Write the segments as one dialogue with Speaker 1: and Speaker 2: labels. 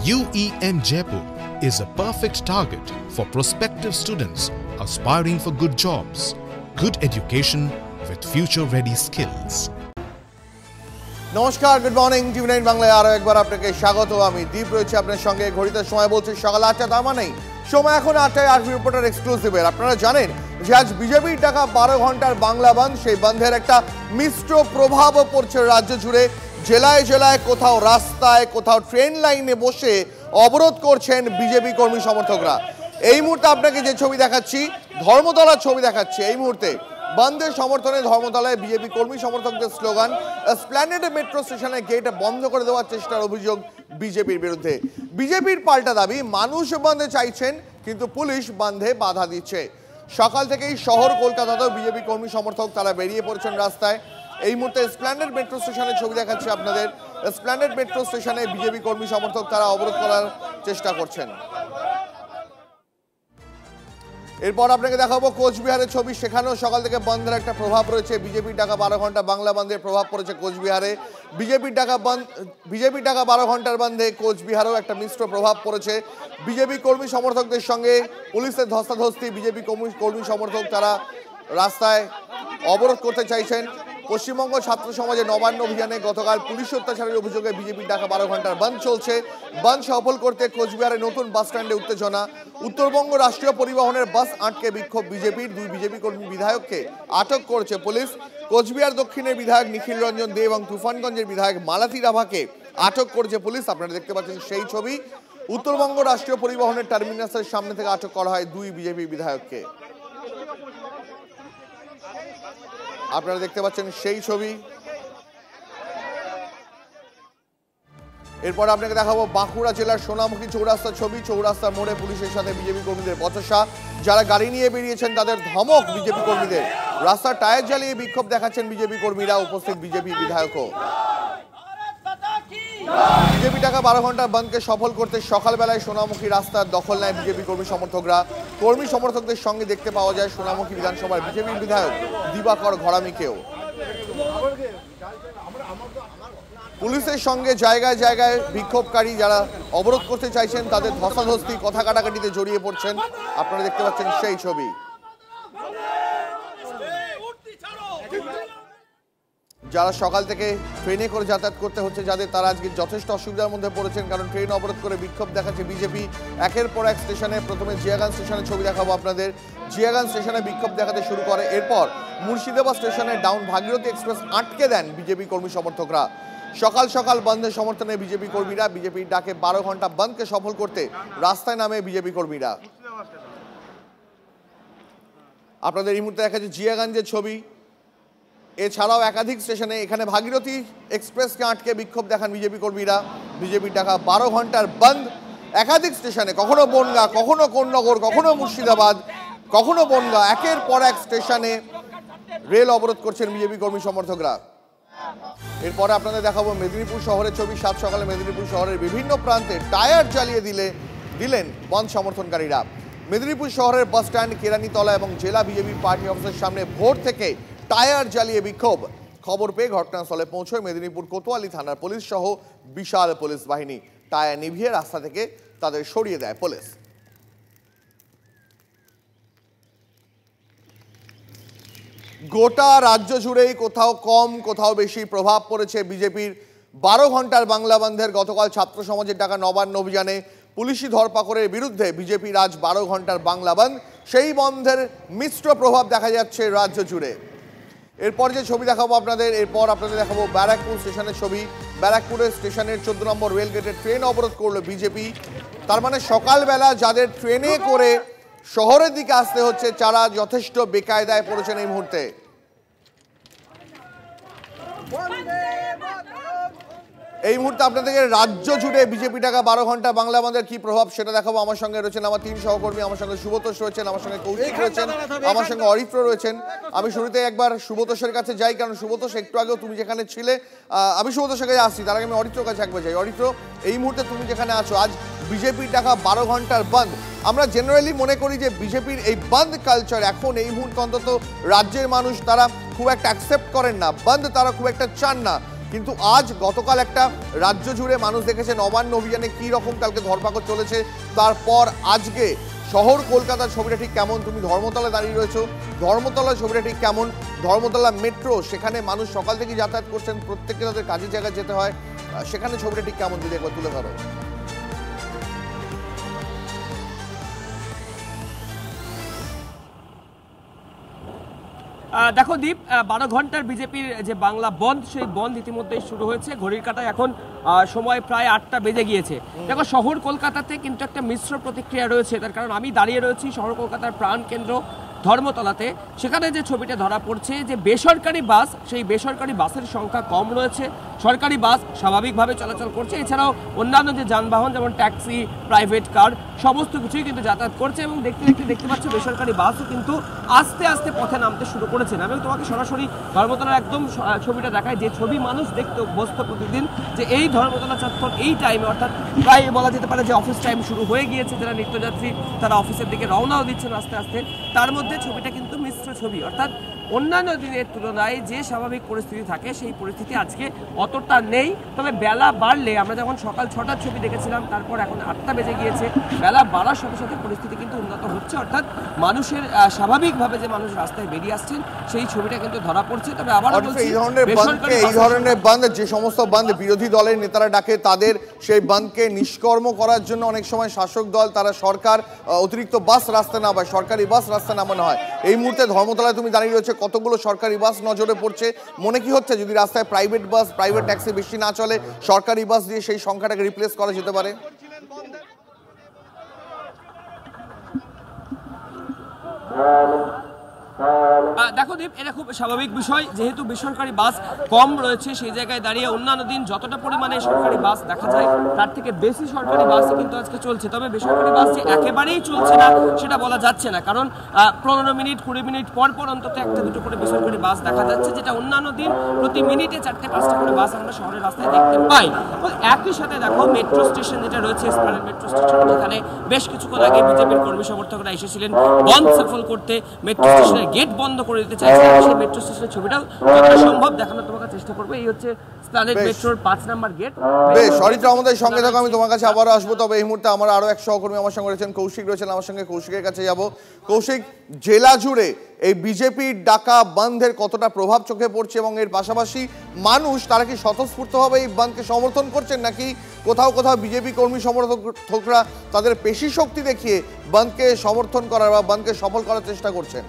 Speaker 1: UEM Jaipur is a perfect target for prospective students aspiring for good jobs, good education with future-ready skills.
Speaker 2: নমস্কার, good morning. টিভি9 বাংলায় আরো একবার আপনাকে স্বাগত। আমি দীপ রয়েছে আপনার সঙ্গে। ঘড়িতে সময় বলছে সকাল 8টা, তার মানেই সময় এখন 8টায়। আর রিপোর্টার এক্সক্লুসিভের আপনারা জানেন যে আজ বিজেপির ডাকা 12 ঘন্টার বাংলা বন্ধ, সেই বন্ধের একটা মিশ্র প্রভাবও পড়ছে রাজ্য জুড়ে। জেলায় জেলায় কোথাও রাস্তায়, কোথাও ট্রেন লাইনে বসে অবরোধ করছেন বিজেপি কর্মী সমর্থকরা। এই মুহূর্তে আপনাকে যে ছবি দেখাচ্ছি, ধর্মতলার ছবি দেখাচ্ছি। এই মুহূর্তে বন্ধের সমর্থনে ধর্মতলায় বিজেপি কর্মী সমর্থকদের স্লোগান। এসপ্ল্যানেড মেট্রো স্টেশনের গেট বন্ধ করে দেওয়ার চেষ্টার অভিযোগ বিজেপির বিরুদ্ধে। বিজেপির পাল্টা দাবি, মানুষ বন্ধে চাইছেন কিন্তু পুলিশ বন্ধে বাধা দিচ্ছে। সকাল থেকেই শহর কলকাতাতেও বিজেপি কর্মী সমর্থক তারা বেরিয়ে পড়েছেন রাস্তায়। এই মুহূর্তে এসপ্ল্যানেড মেট্রো স্টেশনের ছবি দেখাচ্ছে আপনাদের। এসপ্ল্যানেড মেট্রো স্টেশনে বিজেপি কর্মী সমর্থক তারা অবরোধ করার চেষ্টা করছেন। এরপর আপনাকে দেখাবো কোচবিহারের ছবি। সেখানেও সকাল থেকে বন্ধের একটা প্রভাব রয়েছে। বিজেপির ডাকা 12 ঘন্টা বাংলা বন্ধের প্রভাব পড়েছে কোচবিহারে। বিজেপির ডাকা 12 ঘন্টার বন্ধে কোচবিহারেও একটা মিশ্র প্রভাব পড়েছে। বিজেপি কর্মী সমর্থকদের সঙ্গে পুলিশের ধস্তাধস্তি। বিজেপি কর্মী সমর্থক তারা রাস্তায় অবরোধ করতে চাইছেন। পশ্চিমবঙ্গ ছাত্র সমাজের নবান্ন অভিযানে গতকাল পুলিশ অত্যাচারের অভিযোগে বিজেপির ডাকা 12 ঘন্টার বন্ধ চলছে। বন্ধ সফল করতে কোচবিহারের নতুন বাস স্ট্যান্ডে উত্তেজনা। উত্তরবঙ্গ রাষ্ট্রীয় পরিবহনের বাস আটকে বিক্ষোভ বিজেপির। 2 বিজেপি কর্মী বিধায়ককে আটক করেছে পুলিশ। কোচবিহার দক্ষিণের বিধায়ক নিখিল রঞ্জন দে এবং তুফানগঞ্জের বিধায়ক মালাতি রাভাকে আটক করেছে পুলিশ। আপনারা দেখতে পাচ্ছেন সেই ছবি। উত্তরবঙ্গ রাষ্ট্রীয় পরিবহনের টার্মিনাসের সামনে থেকে আটক করা হয় 2 বিজেপি বিধায়ককে। আপনারা দেখতে পাচ্ছেন সেই ছবি। এরপর আপনাকে দেখাবো বাঁকুড়া জেলার সোনামুখী চৌরাস্তার ছবি। চৌরাস্তার মোড়ে পুলিশের সাথে বিজেপি কর্মীদের বচসা। যারা গাড়ি নিয়ে বেরিয়েছেন তাদের ধমক বিজেপি কর্মীদের। রাস্তার টায়ার জ্বালিয়ে বিক্ষোভ দেখাচ্ছেন বিজেপি কর্মীরা। উপস্থিত বিজেপি বিধায়কও। বিজেপি ডাকা 12 ঘন্টার বন্ধকে সফল করতে সকালবেলায় সোনামুখী রাস্তার দখল নেয় বিজেপি কর্মী সমর্থকরা। কর্মী সমর্থকদের সঙ্গে দেখতে পাওয়া যায় সোনামুখী বিধানসভার বিজেপি বিধায়ক দিবাকর ঘরামিকেও। পুলিশের সঙ্গে জায়গায় জায়গায় বিক্ষোভকারী যারা অবরোধ করতে চাইছেন তাদের ধস্তাধস্তি, কথা কাটাকাটিতে জড়িয়ে পড়ছেন। আপনারা দেখতে পাচ্ছেন সেই ছবি। যারা সকাল থেকে ট্রেনে করে যাতায়াত করতে হচ্ছে যাদের, তারা আজকে যথেষ্ট অসুবিধার মধ্যে পড়েছেন, কারণ ট্রেন অবরোধ করে বিক্ষোভ দেখাচ্ছে বিজেপি। একের পর এক স্টেশনে, প্রথমে জিয়াগান স্টেশনের ছবি দেখাবো আপনাদের। জিয়াগান স্টেশনে বিক্ষোভ দেখাতে শুরু করে। এরপর মুর্শিদাবাদ স্টেশনে ডাউন ভাগীরথী এক্সপ্রেস আটকে দেন বিজেপি কর্মী সমর্থকরা। সকাল সকাল বন্ধের সমর্থনে বিজেপি কর্মীরা। বিজেপির ডাকে 12 ঘন্টা বন্ধকে সফল করতে রাস্তায় নামে বিজেপি কর্মীরা। আপনাদের এই মুহূর্তে দেখা যাচ্ছে জিয়াগঞ্জের ছবি। এছাড়াও একাধিক স্টেশনে, এখানে ভাগীরথী এক্সপ্রেসকে আটকে বিক্ষোভ দেখান বিজেপি কর্মীরা। বিজেপির ডাকা 12 ঘন্টার বন্ধ একাধিক স্টেশনে, কখনো বনগাঁ, কখনো কোন্নগর, কখনো মুর্শিদাবাদ, কখনো বনগাঁ, একের পর এক স্টেশনে রেল অবরোধ করছেন বিজেপি কর্মী সমর্থকরা। এরপরে আপনাদের দেখাবো মেদিনীপুর শহরের ছবি। সাত সকালে মেদিনীপুর শহরের বিভিন্ন প্রান্তে টায়ার জ্বালিয়ে দিলেন বন্ধ সমর্থনকারীরা। মেদিনীপুর শহরের বাস স্ট্যান্ড, কেরানীতলা এবং জেলা বিজেপি পার্টি অফিসের সামনে ভোর থেকে টায়ার জ্বালিয়ে বিক্ষোভ। খবর পেয়ে ঘটনাস্থলে পৌঁছয় মেদিনীপুর কোতোয়ালি থানার পুলিশ সহ বিশাল পুলিশ বাহিনী। টায়ার নিভিয়ে রাস্তা থেকে তাদের সরিয়ে দেয় পুলিশ। গোটা রাজ্য জুড়েই কোথাও কম কোথাও বেশি প্রভাব পড়েছে বিজেপির 12 ঘন্টার বাংলা বন্ধের। গতকাল ছাত্র সমাজের ডাকা নবান্ন অভিযানে পুলিশি ধরপাকড়ের বিরুদ্ধে বিজেপির আজ 12 ঘন্টার বাংলা বন্ধ। সেই বন্ধের মিশ্র প্রভাব দেখা যাচ্ছে রাজ্য জুড়ে। এরপর যে ছবি দেখাবো আপনাদের, দেখাবো ব্যারাকপুর স্টেশনের ছবি। ব্যারাকপুরের স্টেশনের 14 নম্বর রেলগেটে ট্রেন অবরোধ করলো বিজেপি। তার মানে সকালবেলা যাদের ট্রেনে করে শহরের দিকে আসতে হচ্ছে তারা যথেষ্ট বেকায়দায় পড়েছেন এই মুহূর্তে। এই মুহূর্তে আপনাদেরকে রাজ্য জুড়ে বিজেপি ডাকা 12 ঘন্টা বাংলা বন্ধের কি প্রভাব সেটা দেখাবো। আমার সঙ্গে রয়েছেন আমার 3 সহকর্মী। আমার সঙ্গে সুব্রতোষ রয়েছেন, আমার সঙ্গে কৌশিক রয়েছেন, আমার সঙ্গে অরিত্র রয়েছেন। আমি শুরুতে একবার সুব্রতোষের কাছে যাই, কারণ সুব্রতোষ একটু আগেও তুমি যেখানে ছিলে, আমি সুব্রতোষের কাছে আসছি, তার আগে আমি অরিত্রর কাছে একবার যাই। অরিত্র, এই মুহূর্তে তুমি যেখানে আছো, আজ বিজেপির ডাকা 12 ঘন্টার বন্ধ। আমরা জেনারেলি মনে করি যে বিজেপির এই বন্ধ কালচার এখন এই মুহূর্তে অন্তত রাজ্যের মানুষ তারা খুব একটা অ্যাকসেপ্ট করেন না, বন্ধ তারা খুব একটা চান না। কিন্তু আজ গতকাল একটা রাজ্য জুড়ে মানুষ দেখেছে নবান্ন অভিযানে কী রকম কালকে ধরপাকড় চলেছে, তারপর আজকে শহর কলকাতার ছবিটা ঠিক কেমন, তুমি ধর্মতলায় দাঁড়িয়ে রয়েছো, ধর্মতলার ছবিটা ঠিক কেমন, ধর্মতলা মেট্রো সেখানে মানুষ সকাল থেকে যাতায়াত করছেন, প্রত্যেককে তাদের কাজের জায়গায় যেতে হয়, সেখানে ছবিটা ঠিক কেমন যদি একবার তুলে ধরো।
Speaker 3: দেখো দীপ, 12 ঘন্টার বিজেপির যে বাংলা বন্ধ, সেই বন্ধ ইতিমধ্যেই শুরু হয়েছে। ঘড়ির কাঁটায় এখন সময় প্রায় 8টা বেজে গিয়েছে। দেখো শহর কলকাতাতে কিন্তু একটা মিশ্র প্রতিক্রিয়া রয়েছে, তার কারণ আমি দাঁড়িয়ে রয়েছি শহর কলকাতার প্রাণকেন্দ্র ধর্মতলাতে। সেখানে যে ছবিটা ধরা পড়ছে যে বেসরকারি বাস, সেই বেসরকারি বাসের সংখ্যা কম রয়েছে, সরকারি বাস স্বাভাবিকভাবে চলাচল করছে। এছাড়াও অন্যান্য যে যানবাহন যেমন ট্যাক্সি, প্রাইভেট কার সমস্ত কিছুই কিন্তু যাতায়াত করছে এবং দেখতে পাচ্ছ বেসরকারি বাসও কিন্তু আস্তে আস্তে পথে নামতে শুরু করেছেন। আমি তোমাকে সরাসরি ধর্মতলার একদম ছবিটা দেখায়, যে ছবি মানুষ দেখতে অভ্যস্ত প্রতিদিন, যে এই ধর্মতলা চত্বর এই টাইমে, অর্থাৎ প্রায় বলা যেতে পারে যে অফিস টাইম শুরু হয়ে গিয়েছে, যারা নিত্যযাত্রী তারা অফিসের দিকে রওনাও দিচ্ছেন আস্তে আস্তে। তার মধ্যে ছবিটা কিন্তু মিশ্র ছবি, অর্থাৎ অন্যান্য দিনের তুলনায় যে স্বাভাবিক পরিস্থিতি থাকে সেই পরিস্থিতি আজকে অতটা নেই। তবে বেলা বাড়লে, আমরা যখন সকাল 6টার ছবি দেখেছিলাম, তারপর এখন 8টা বেজে গিয়েছে, বেলা বাড়ার সাথে সাথে পরিস্থিতি কিন্তু উন্নত হচ্ছে, অর্থাৎ মানুষের স্বাভাবিকভাবে যে মানুষ রাস্তায় বেরিয়ে আসছেন সেই ছবিটা কিন্তু ধরা পড়ছে। তবে আবার
Speaker 2: এই ধরনের বন্ধ, যে সমস্ত বন্ধ বিরোধী দলের নেতারা ডাকে, তাদের সেই বন্ধকে নিষ্কর্ম করার জন্য অনেক সময় শাসক দল, তারা সরকার অতিরিক্ত বাস রাস্তায় নামায়, সরকারি বাস রাস্তায় নামানো হয়। এই মুহূর্তে ধর্মতলায় তুমি দাঁড়িয়ে রয়েছে, কতগুলো সরকারি বাস নজরে পড়ছে। মনে কি হচ্ছে যদি রাস্তায় প্রাইভেট বাস, প্রাইভেট ট্যাক্সি বেশি না চলে, সরকারি বাস দিয়ে সেই সংখ্যাটাকে রিপ্লেস করা যেতে পারে?
Speaker 3: দেখো দীপ, এটা খুব স্বাভাবিক বিষয়, যেহেতু বেসরকারি বাস কম রয়েছে, সেই জায়গায় দাঁড়িয়ে অন্যান্য দিন যতটা পরিমাণে সরকারি বাস দেখা যায় তার থেকে বেশি সরকারি বাসই কিন্তু আজকে চলছে। তবে বেসরকারি বাস যে একেবারেই চলছে না সেটা বলা যাচ্ছে না, কারণ 15 মিনিট 20 মিনিট পর পর অন্তত একটা দুটো করে বেসরকারি বাস দেখা যাচ্ছে, যেটা অন্যান্য দিন প্রতি মিনিটে 4-5টা করে বাস আমরা শহরের রাস্তায় দেখতে পাই। একই সাথে দেখো মেট্রো স্টেশন যেটা রয়েছে, স্প্ল্যানেড মেট্রো স্টেশন, যেখানে বেশ কিছুক্ষণ আগে বিজেপির কর্মী সমর্থকরা এসেছিলেন বন্ধ সফল করতে, মেট্রো স্টেশনের গেট বন্ধ করে দিতে চাইছে। সেই মেট্রো স্টেশনের ছবিটাও যতটা সম্ভব দেখানোর তোমাকে চেষ্টা করবো। এই হচ্ছে স্প্ল্যানেড মেট্রোর 5 নাম্বার গেট।
Speaker 2: বেশ, অরিত্রা আমাদের সঙ্গে থাকো, আমি তোমার কাছে আবারও আসবো। তবে এই মুহূর্তে আমার আরো এক সহকর্মী আমার সঙ্গে রয়েছেন, কৌশিক রয়েছেন আমার সঙ্গে, কৌশিকের কাছে যাব। কৌশিক, জেলা জুড়ে এই বিজেপির ডাকা বন্ধের কতটা প্রভাব চোখে পড়ছে এবং এর পাশাপাশি মানুষ তারা কি স্বতঃস্ফূর্তভাবে এই বন্ধকে সমর্থন করছেন, নাকি কোথাও কোথাও বিজেপি কর্মী সমর্থকরা তাদের পেশি শক্তি দেখিয়ে বন্ধকে সমর্থন করার বা বন্ধকে সফল করার চেষ্টা করছেন?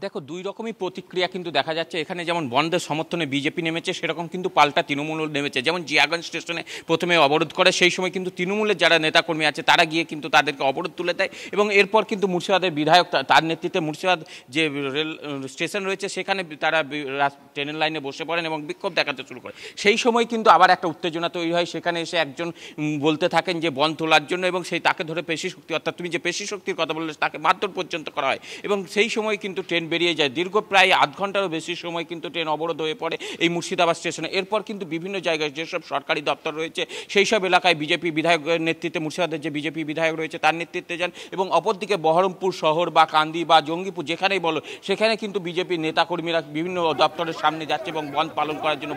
Speaker 4: দেখো, দুই রকমই প্রতিক্রিয়া কিন্তু দেখা যাচ্ছে এখানে। যেমন বন্ধের সমর্থনে বিজেপি নেমেছে, সেরকম কিন্তু পাল্টা তৃণমূলও নেমেছে। যেমন জিয়াগঞ্জ স্টেশনে প্রথমে অবরোধ করে, সেই সময় কিন্তু তৃণমূলের যারা নেতাকর্মী আছে তারা গিয়ে কিন্তু তাদেরকে অবরোধ তুলে দেয় এবং এরপর কিন্তু মুর্শিদাবাদের বিধায়ক তার নেতৃত্বে মুর্শিদাবাদ যে রেল স্টেশন রয়েছে সেখানে তারা ট্রেনের লাইনে বসে পড়েন এবং বিক্ষোভ দেখাতে শুরু করে। সেই সময় কিন্তু আবার একটা উত্তেজনা তৈরি হয়, সেখানে এসে একজন বলতে থাকেন যে বন্ধ তোলার জন্য, এবং সেই তাকে ধরে পেশি শক্তি, অর্থাৎ তুমি যে পেশি শক্তির কথা বললে, তাকে মারধর পর্যন্ত করা হয় এবং সেই সময় কিন্তু ট্রেন বেরিয়ে যায়। দীর্ঘ প্রায় আধ ঘন্টারও বেশি সময় কিন্তু ট্রেন অবরোধ হয়ে পড়ে এই মুর্শিদাবাদ স্টেশনে। এরপর কিন্তু বিভিন্ন জায়গায় যেসব সরকারি দপ্তর রয়েছে সেই সব এলাকায় বিজেপি বিধায়কের নেতৃত্বে, মুর্শিদাবাদের যে বিজেপি বিধায়ক রয়েছে তার নেতৃত্বে যান, এবং অপরদিকে বহরমপুর শহর বা কান্দি বা জঙ্গিপুর যেখানেই বলো সেখানে কিন্তু বিজেপির নেতাকর্মীরা বিভিন্ন দপ্তরের সামনে যাচ্ছে এবং বন্ধ পালন করার জন্য,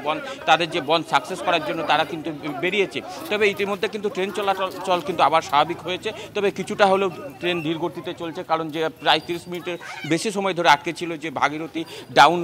Speaker 4: তাদের যে বন্ধ সাকসেস করার জন্য তারা কিন্তু বেরিয়েছে। তবে ইতিমধ্যে কিন্তু ট্রেন চলাচল কিন্তু আবার স্বাভাবিক হয়েছে। তবে কিছুটা হলেও ট্রেন ধীর গতিতে চলছে, কারণ যে প্রায় 30 মিনিটের বেশি সময় ধরে আটকে ছিল যে ভাগীরথী ডাউন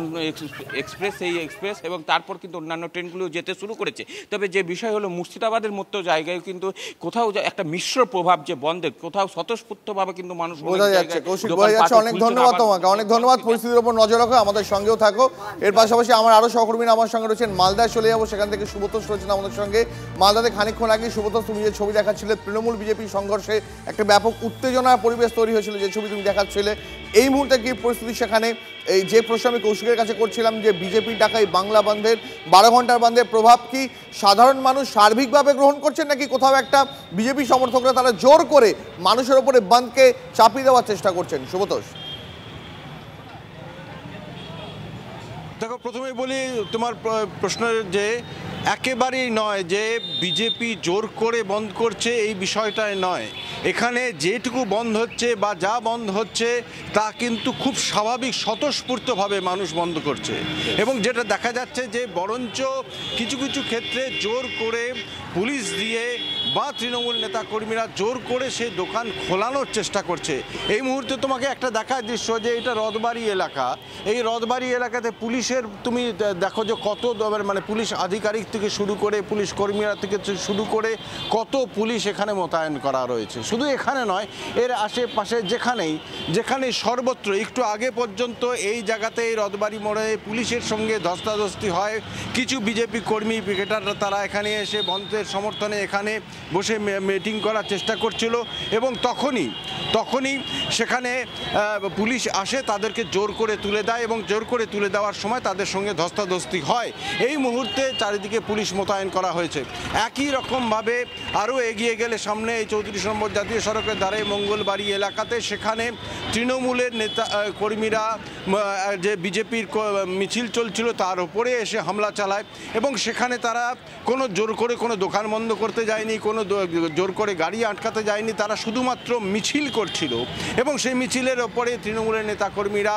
Speaker 4: এক্সপ্রেস, সেই এক্সপ্রেস, এবং তারপর কিন্তু অন্যান্য ট্রেনগুলো যেতে শুরু করেছে। তবে যে বিষয় হলো মুর্শিদাবাদের মতো জায়গায় কিন্তু কোথাও একটা মিশ্র প্রভাব যে বন্ধের, কোথাও স্বতঃস্ফূর্তভাবে কিন্তু মানুষ
Speaker 2: বোঝা যাচ্ছে। কৌশিক, বোঝা যাচ্ছে। অনেক ধন্যবাদ তোমাকে, অনেক ধন্যবাদ। পরিস্থিতির উপর নজর রাখো, আমাদের সঙ্গেও থাকো। এর পাশাপাশি আমার আরো সহকর্মীরা আমার সঙ্গে রয়েছেন, মালদায় চলে যাবো, সেখান থেকে সুব্রতোষ রয়েছেন আমাদের সঙ্গে। মালদাতে খানিকক্ষণ আগে সুব্রতোষ, তুমি যে ছবি দেখাচ্ছিলে তৃণমূল বিজেপি সংঘর্ষে একটা ব্যাপক উত্তেজনার পরিবেশ তৈরি হয়েছিল, যে ছবি তুমি দেখাচ্ছিলে, এই মুহূর্তে কি পরিস্থিতি সেখানে? এই যে প্রশ্ন আমি কৌশিকের কাছে করছিলাম যে বিজেপির ডাকা এই বাংলা বন্ধের 12 ঘন্টার বন্ধের প্রভাব কি সাধারণ মানুষ সার্বিকভাবে গ্রহণ করছেন, নাকি কোথাও একটা বিজেপি সমর্থকরা তারা জোর করে মানুষের উপরে বন্ধকে চাপিয়ে দেওয়ার চেষ্টা করছেন? সুব্রতোষ,
Speaker 5: দেখো, প্রথমেই বলি তোমার প্রশ্নের যে একেবারেই নয় যে বিজেপি জোর করে বন্ধ করছে, এই বিষয়টাই নয়। এখানে যেটুকু বন্ধ হচ্ছে বা যা বন্ধ হচ্ছে তা কিন্তু খুব স্বাভাবিক স্বতঃস্ফূর্তভাবে মানুষ বন্ধ করছে, এবং যেটা দেখা যাচ্ছে যে বরঞ্চ কিছু কিছু ক্ষেত্রে জোর করে পুলিশ দিয়ে বা তৃণমূল নেতাকর্মীরা জোর করে সেই দোকান খোলানোর চেষ্টা করছে। এই মুহূর্তে তোমাকে একটা দেখার দৃশ্য যে এটা রথবাড়ি এলাকা, এই রথবাড়ি এলাকাতে পুলিশের তুমি দেখো যে কত মানে পুলিশ আধিকারিক থেকে শুরু করে পুলিশ কর্মীরা থেকে শুরু করে কত পুলিশ এখানে মোতায়েন করা রয়েছে। শুধু এখানে নয়, এর আশেপাশে যেখানেই সর্বত্র একটু আগে পর্যন্ত এই জায়গাতে এই রথবাড়ি মোড়ে পুলিশের সঙ্গে ধস্তাধস্তি হয়। কিছু বিজেপি কর্মী পিকেটাররা তারা এখানে এসে বন্ধের সমর্থনে এখানে বসে মিটিং করার চেষ্টা করছিল, এবং তখনই সেখানে পুলিশ আসে, তাদেরকে জোর করে তুলে দেয়, এবং জোর করে তুলে দেওয়ার সময় তাদের সঙ্গে ধস্তাধস্তি হয়। এই মুহূর্তে চারিদিকে পুলিশ মোতায়েন করা হয়েছে। একই রকমভাবে আরও এগিয়ে গেলে সামনে এই 34 নম্বর জাতীয় সড়কের ধারে মঙ্গলবাড়ি এলাকাতে সেখানে তৃণমূলের নেতা কর্মীরা যে বিজেপির মিছিল চলছিল তার উপরে এসে হামলা চালায়, এবং সেখানে তারা কোনো জোর করে কোনো দোকান বন্ধ করতে যায়নি, কোনো জোর করে গাড়ি আটকাতে যায়নি, তারা শুধুমাত্র মিছিল করছিল। এবং সেই মিছিলের ওপরে তৃণমূলের নেতাকর্মীরা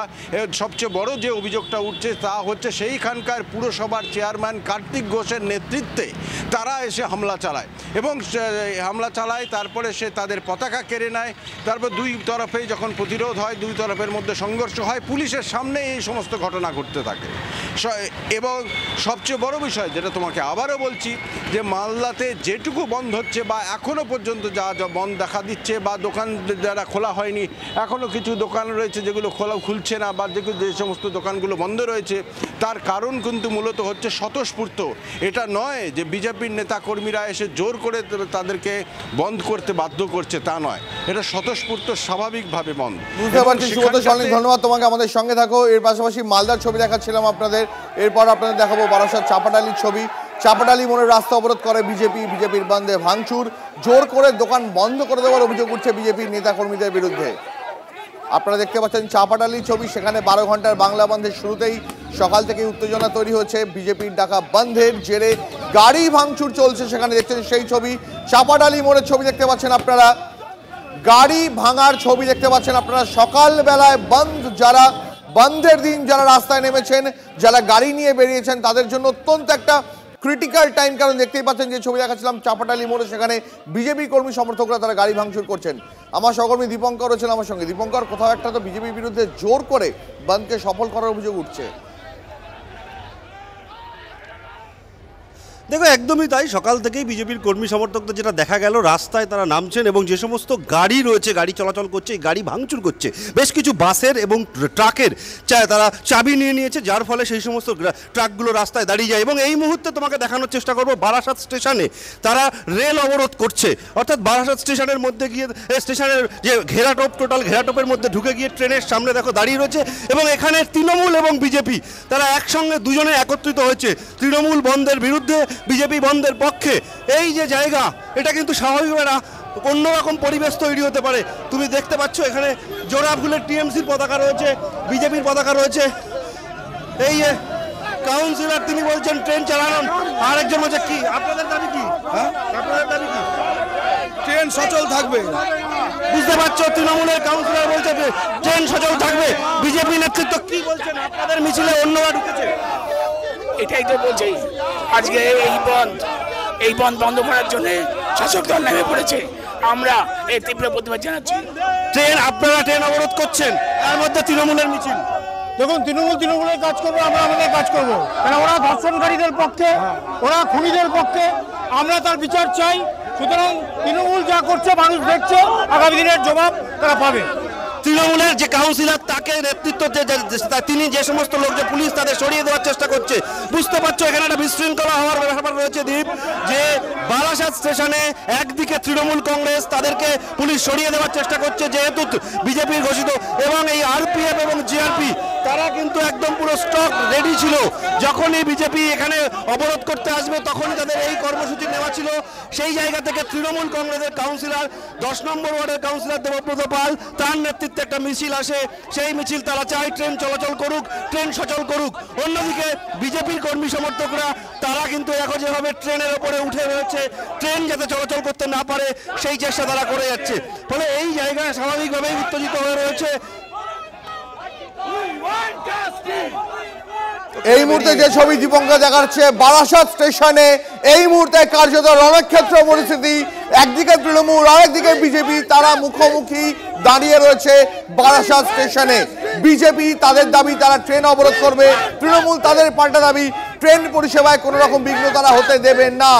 Speaker 5: সবচেয়ে বড় যে অভিযোগটা উঠছে তা হচ্ছে সেইখানকার পুরসভার চেয়ারম্যান কার্তিক ঘোষের নেতৃত্বে তারা এসে হামলা চালায়, এবং হামলা চালায় তারপরে সে তাদের পতাকা কেড়ে নেয়। তারপর দুই তরফেই যখন প্রতিরোধ হয়, দুই তরফের মধ্যে সংঘর্ষ হয়, পুলিশের সামনে এই সমস্ত ঘটনা ঘটতে থাকে। এবং সবচেয়ে বড় বিষয় যেটা তোমাকে আবারও বলছি যে মালদাতে যেটুকু বন্ধ হচ্ছে বা এখনও পর্যন্ত যা বন্ধ দেখা দিচ্ছে, বা দোকান যারা খোলা হয়নি, এখনও কিছু দোকান রয়েছে যেগুলো খুলছে না, বা যে সমস্ত দোকানগুলো বন্ধ রয়েছে, তার কারণ কিন্তু মূলত হচ্ছে স্বতঃস্ফূর্ত। এটা নয় যে বিজেপির নেতাকর্মীরা এসে জোর করে তাদেরকে বন্ধ করতে বাধ্য করছে, তা নয়, এটা স্বতঃস্ফূর্ত স্বাভাবিকভাবে বন্ধ।
Speaker 2: বুঝতে পারছি। সুব্রত সরকার, ধন্যবাদ তোমাকে, আমাদের সঙ্গে থাকো। এর পাশাপাশি মালদার ছবি দেখাচ্ছিলাম আপনাদের, এরপর আপনাদের দেখাবো বারাসাত চাপাডালির ছবি। চাপাডালি মোড়ের রাস্তা অবরোধ করে বিজেপির বন্ধে ভাঙচুর, জোর করে দোকান বন্ধ করে দেওয়ার অভিযোগ উঠছে বিজেপির নেতাকর্মীদের বিরুদ্ধে। আপনারা দেখতে পাচ্ছেন চাপাডালির ছবি, সেখানে 12 ঘন্টার বাংলা বন্ধের শুরুতেই সকাল থেকে উত্তেজনা তৈরি হয়েছে। বিজেপির ডাকা বন্ধের জেরে গাড়ি ভাঙচুর চলছে, সেখানে দেখছেন সেই ছবি। চাপাডালি মোড়ের ছবি দেখতে পাচ্ছেন আপনারা, গাড়ি ভাঙার ছবি দেখতে পাচ্ছেন আপনারা। সকালবেলায় যারা বন্ধের দিন যারা রাস্তায় নেমেছেন, যারা গাড়ি নিয়ে বেরিয়েছেন, তাদের জন্য অত্যন্ত একটা ক্রিটিক্যাল টাইম, কারণ দেখতেই পাচ্ছেন যে ছবি দেখাচ্ছিলাম চাপাডালি মোড়ে, সেখানে বিজেপি কর্মী সমর্থকরা তারা গাড়ি ভাঙচুর করছেন। আমার সহকর্মী দীপঙ্কর রয়েছেন আমার সঙ্গে। দীপঙ্কর, কোথাও একটা তো বিজেপির বিরুদ্ধে জোর করে বন্ধকে সফল করার অভিযোগ উঠছে।
Speaker 6: দেখো, একদমই তাই। সকাল থেকেই বিজেপির কর্মী সমর্থকদের যেটা দেখা গেল, রাস্তায় তারা নামছেন এবং যে সমস্ত গাড়ি রয়েছে, গাড়ি চলাচল করছে, এই গাড়ি ভাঙচুর করছে। বেশ কিছু বাসের এবং ট্রাকের তারা চাবি নিয়ে নিয়েছে, যার ফলে সেই সমস্ত ট্রাকগুলো রাস্তায় দাঁড়িয়ে যায়। এবং এই মুহূর্তে তোমাকে দেখানোর চেষ্টা করবো বারাসাত স্টেশনে তারা রেল অবরোধ করছে, অর্থাৎ বারাসাত স্টেশনের মধ্যে গিয়ে স্টেশনের যে টোটাল ঘেরাটোপের মধ্যে ঢুকে গিয়ে ট্রেনের সামনে দেখো দাঁড়িয়ে রয়েছে। এবং এখানে তৃণমূল এবং বিজেপি তারা একসঙ্গে দুজনে একত্রিত হয়েছে, তৃণমূল বন্ধের বিরুদ্ধে, বিজেপি বন্ধের পক্ষে। এই যে জায়গা, এটা কিন্তু স্বাভাবিকভাবে না, অন্যরকম পরিবেশ তৈরি হতে পারে। তুমি দেখতে পাচ্ছ এখানে জোড়াফুলের টিএমসির পতাকা রয়েছে, বিজেপির পতাকা রয়েছে। এই কাউন্সিলর তিনি বলছেন ট্রেন চালানো, আরেকজন বলছে কি আপনাদের দাবি কি? আপনাদের দাবি কি? ট্রেন সচল থাকবে। বুঝতে পারছো, তৃণমূলের কাউন্সিলর বলছে ট্রেন সচল থাকবে। বিজেপি নেতৃত্ব কি বলছেন? আপনাদের মিছিলে অন্যরা ঢুকেছে,
Speaker 7: এটাই তো বলছি। আজকে এই বন্ধ বন্ধ করার জন্য শাসক দল নেমে পড়েছে, আমরা এই তীব্র প্রতিবাদ জানাচ্ছি।
Speaker 6: আপনারা ট্রেন অবরোধ করছেন, তার মধ্যে তৃণমূলের মিছিল।
Speaker 8: দেখুন, তৃণমূলের কাজ করবো, আমরা আমাদের কাজ করবো, কারণ ওরা ধর্ষণকারীদের পক্ষে, ওরা খুনিদের পক্ষে, আমরা তার বিচার চাই। সুতরাং তৃণমূল যা করছে মানুষ দেখছে, আগামী দিনের জবাব তারা পাবে।
Speaker 6: তৃণমূলের যে কাউন্সিলর তাকে নেতৃত্ব তিনি যে সমস্ত লোক যে পুলিশ তাদের সরিয়ে দেওয়ার চেষ্টা করছে, বুঝতে পারছো এখানে একটা বিশৃঙ্খলা হওয়ার ব্যাপার রয়েছে দীপ। যে বারাসাত স্টেশনে একদিকে তৃণমূল কংগ্রেস, তাদেরকে পুলিশ সরিয়ে দেওয়ার চেষ্টা করছে যেহেতু বিজেপির ঘোষিত, এবং এই আরপিএফ এবং জিআরপি তারা কিন্তু একদম পুরো স্টক রেডি ছিল। যখনই বিজেপি এখানে অবরোধ করতে আসবে তখনই তাদের এই কর্মসূচি নেওয়া ছিল। সেই জায়গা থেকে তৃণমূল কংগ্রেসের কাউন্সিলর 10 নম্বর ওয়ার্ডের কাউন্সিলর দেবব্রত পাল, তার নেতৃত্বে একটা মিছিল আসে। সেই মিছিল তারা চায় ট্রেন চলাচল করুক, ট্রেন সচল করুক। অন্যদিকে বিজেপির কর্মী সমর্থকরা তারা কিন্তু এখন যেভাবে ট্রেনের ওপরে উঠে রয়েছে, ট্রেন যাতে চলাচল করতে না পারে সেই চেষ্টা তারা করে যাচ্ছে। ফলে এই জায়গায় স্বাভাবিকভাবেই উত্তেজিত হয়ে রয়েছে।
Speaker 2: এই মুহূর্তে যে ছবি দীপঙ্কর দেখাচ্ছে বারাসাত স্টেশনে, এই মুহূর্তে কার্যত রণক্ষেত্র পরিস্থিতি। একদিকে তৃণমূল, আরেকদিকে বিজেপি, তারা মুখোমুখি দাঁড়িয়ে রয়েছে বারাসাত স্টেশনে। বিজেপি তাদের দাবি তারা ট্রেন অবরোধ করবে, তৃণমূল তাদের পাল্টা দাবি ট্রেন পরিষেবায় কোনো রকম বিঘ্ন তারা হতে দেবেন না।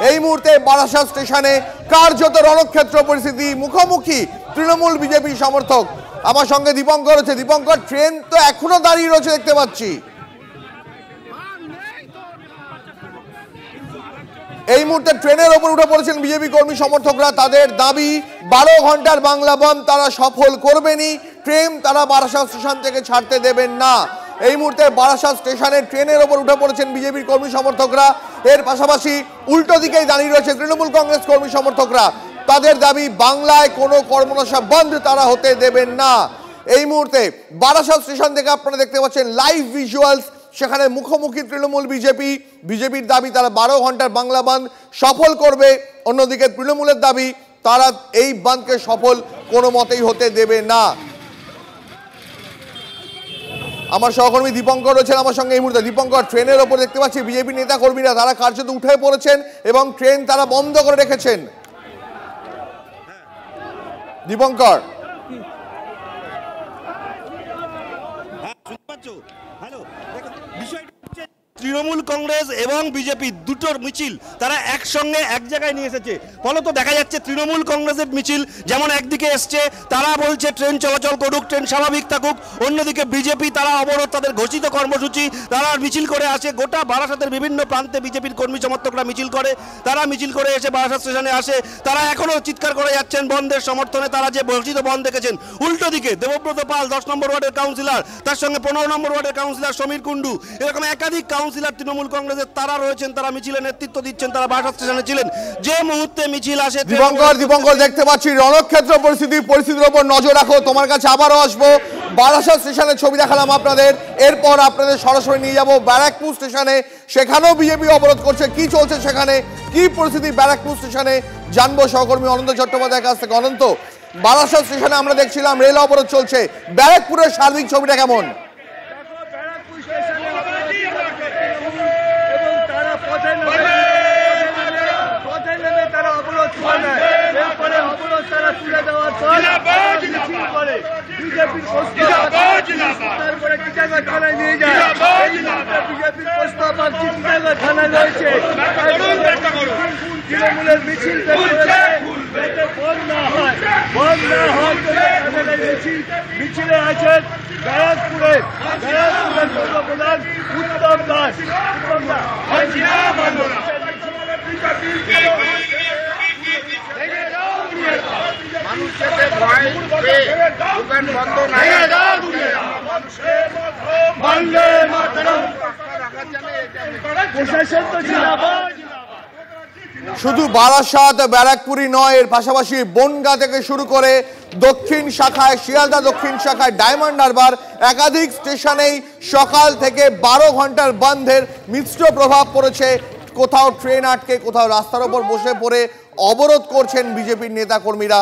Speaker 2: এই মুহূর্তে বারাসাত স্টেশনে কার্যত রণক্ষেত্র পরিস্থিতি, মুখোমুখি তৃণমূল বিজেপি সমর্থক। আমার সঙ্গে দীপঙ্কর রয়েছে। দীপঙ্কর, ট্রেন তো এখনো দাঁড়িয়ে রয়েছে দেখতে পাচ্ছি। এই মুহূর্তে ট্রেনের ওপর উঠে পড়েছেন বিজেপি কর্মী সমর্থকরা। তাদের দাবি 12 ঘন্টার বাংলা বন্ধ তারা সফল করবেনই, ট্রেন তারা বারাসাত স্টেশন থেকে ছাড়তে দেবেন না। এই মুহূর্তে বারাসাত স্টেশনে ট্রেনের ওপর উঠে পড়েছেন বিজেপির কর্মী সমর্থকরা। এর পাশাপাশি উল্টো দিকেই দাঁড়িয়ে রয়েছে তৃণমূল কংগ্রেস কর্মী সমর্থকরা। তাদের দাবি বাংলায় কোনো কর্মনাশা বন্ধ তারা হতে দেবেন না। এই মুহূর্তে বারাসাত স্টেশন থেকে আপনারা দেখতে পাচ্ছেন লাইভ ভিজুয়ালস, সেখানে মুখোমুখি তৃণমূল বিজেপি। বিজেপির দাবি তারা 12 ঘন্টার বাংলা বন্ধ সফল করবে, অন্যদিকে তৃণমূলের দাবি তারা এই বন্ধকে সফল কোনো মতেই হতে দেবে না। আমার সহকর্মী দীপঙ্কর রয়েছেন আমার সঙ্গে এই মুহূর্তে। দীপঙ্কর, ট্রেনের ওপর দেখতে পাচ্ছি বিজেপি নেতা কর্মীরা তারা কার্যত উঠে পড়েছেন এবং ট্রেন তারা বন্ধ করে রেখেছেন। দীপঙ্কর,
Speaker 6: তৃণমূল কংগ্রেস এবং বিজেপি দুটোর মিছিল তারা একসঙ্গে এক জায়গায় নিয়ে এসেছে। ফলত দেখা যাচ্ছে তৃণমূল কংগ্রেসের মিছিল যেমন একদিকে এসছে, তারা বলছে ট্রেন চলাচল করুক, ট্রেন স্বাভাবিক থাকুক। অন্যদিকে বিজেপি তারা অবরোধ, তাদের ঘোষিত কর্মসূচি তারা মিছিল করে আসে। গোটা বারাসাতের বিভিন্ন প্রান্তে বিজেপির কর্মী সমর্থকরা মিছিল করে, তারা মিছিল করে এসে বারাসাত স্টেশনে আসে। তারা এখনও চিৎকার করে যাচ্ছেন বন্ধের সমর্থনে, তারা যে ঘোষিত বন্ধ দেখেছেন। উল্টো দিকে দেবব্রত পাল 10 নম্বর ওয়ার্ডের কাউন্সিলর, তার সঙ্গে 15 নম্বর ওয়ার্ডের কাউন্সিলর সমীর কুণ্ডু, এরকম একাধিক কাউন্সিলর তৃণমূল কংগ্রেসের তারা রয়েছেন, তারা মিছিলে নেতৃত্ব দিচ্ছেন, তারা বারাসাত স্টেশনে ছিলেন। যে মুহূর্তে মিছিল আসে
Speaker 2: দীপঙ্কর দেখতে পাচ্ছি রণক্ষেত্র পরিস্থিতির উপর নজর রাখো। তোমার কাছে আবারও আসবো। বারাসাত স্টেশনের ছবি দেখালাম আপনাদের, এরপর আপনাদের সরাসরি নিয়ে যাব ব্যারাকপুর স্টেশনে। সেখানেও বিজেপি অবরোধ করছে। কি চলছে সেখানে, কি পরিস্থিতি ব্যারাকপুর স্টেশনে জানবো সহকর্মী অনন্ত চট্টোপাধ্যায়ের কাছ থেকে। অনন্ত, বারাসাত স্টেশনে আমরা দেখছিলাম রেল অবরোধ চলছে, ব্যারাকপুরের সার্বিক ছবিটা কেমন?
Speaker 9: তৃণমূলের মিছিল মিছিলে আছেন ব্যারাকপুরের প্রধান উত্তম দাস।
Speaker 2: শুধু বারাসাত ব্যারাকপুরই নয়, এর পাশাপাশি বনগাঁ থেকে শুরু করে দক্ষিণ শাখায়, শিয়ালদা দক্ষিণ শাখায়, ডায়মন্ড হারবার একাধিক স্টেশনেই সকাল থেকে 12 ঘন্টার বন্ধের মিশ্র প্রভাব পড়েছে। কোথাও ট্রেন আটকে, কোথাও রাস্তার ওপর বসে পড়ে অবরোধ করছেন বিজেপির নেতা কর্মীরা।